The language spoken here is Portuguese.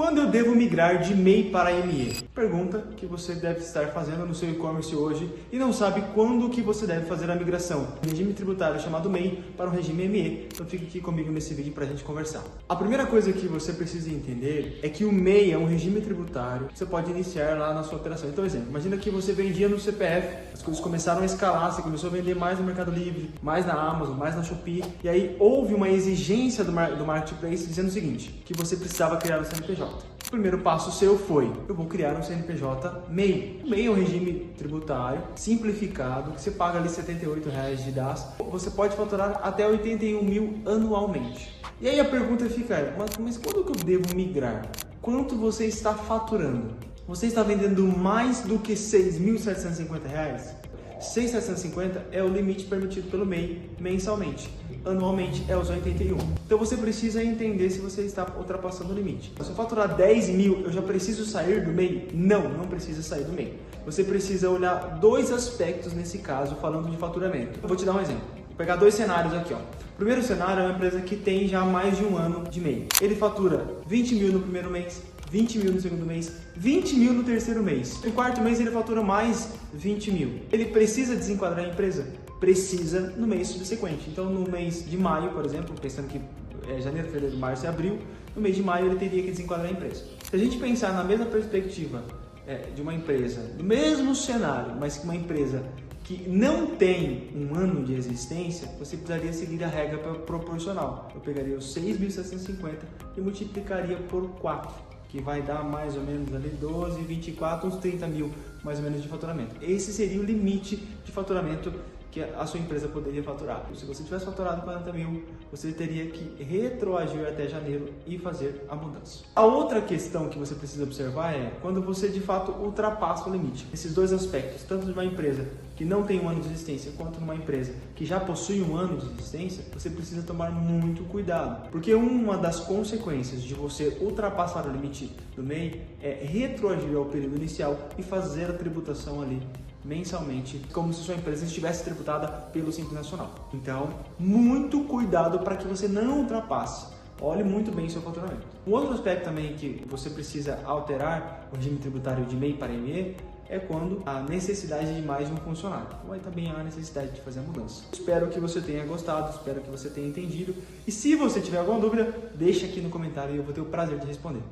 Quando eu devo migrar de MEI para ME? Pergunta que você deve estar fazendo no seu e-commerce hoje e não sabe quando que você deve fazer a migração do regime tributário chamado MEI para o regime ME. Então fique aqui comigo nesse vídeo para a gente conversar. A primeira coisa que você precisa entender é que o MEI é um regime tributário que você pode iniciar lá na sua operação. Então, exemplo, imagina que você vendia no CPF, as coisas começaram a escalar, você começou a vender mais no Mercado Livre, mais na Amazon, mais na Shopee, e aí houve uma exigência do Marketplace dizendo o seguinte, que você precisava criar o CNPJ. O primeiro passo seu foi, eu vou criar um CNPJ MEI. O MEI é um regime tributário simplificado, que você paga ali R$ 78 de DAS. Você pode faturar até 81 mil anualmente. E aí a pergunta fica, mas quando que eu devo migrar? Quanto você está faturando? Você está vendendo mais do que R$ 6.750? R$ 6.750 é o limite permitido pelo MEI mensalmente. Anualmente é os 81. Então você precisa entender se você está ultrapassando o limite. Se eu faturar 10 mil, eu já preciso sair do MEI? Não precisa sair do MEI. Você precisa olhar dois aspectos nesse caso, falando de faturamento. Eu vou te dar um exemplo. Vou pegar dois cenários aqui, ó. O primeiro cenário é uma empresa que tem já mais de um ano de MEI. Ele fatura 20 mil no primeiro mês, 20 mil no segundo mês, 20 mil no terceiro mês. No quarto mês ele fatura mais 20 mil. Ele precisa desenquadrar a empresa? Precisa no mês subsequente. Então no mês de maio, por exemplo, pensando que é janeiro, fevereiro, março e abril, no mês de maio ele teria que desenquadrar a empresa. Se a gente pensar na mesma perspectiva de uma empresa, do mesmo cenário, mas que uma empresa que não tem um ano de existência, você precisaria seguir a regra proporcional. Eu pegaria os 6.750 e multiplicaria por 4, que vai dar mais ou menos ali 12, 24, uns 30 mil mais ou menos de faturamento. Esse seria o limite de faturamento que a sua empresa poderia faturar. Se você tivesse faturado 40 mil, você teria que retroagir até janeiro e fazer a mudança. A outra questão que você precisa observar é quando você de fato ultrapassa o limite. Esses dois aspectos, tanto de uma empresa que não tem um ano de existência, quanto numa empresa que já possui um ano de existência, você precisa tomar muito cuidado. Porque uma das consequências de você ultrapassar o limite do MEI é retroagir ao período inicial e fazer a tributação ali mensalmente, como se sua empresa estivesse tributada pelo Simples Nacional. Então, muito cuidado para que você não ultrapasse. Olhe muito bem o seu faturamento. Um outro aspecto também que você precisa alterar o regime tributário de MEI para ME é quando há necessidade de mais de um funcionário. Então, aí também há necessidade de fazer a mudança. Espero que você tenha gostado, espero que você tenha entendido. E se você tiver alguma dúvida, deixa aqui no comentário e eu vou ter o prazer de responder.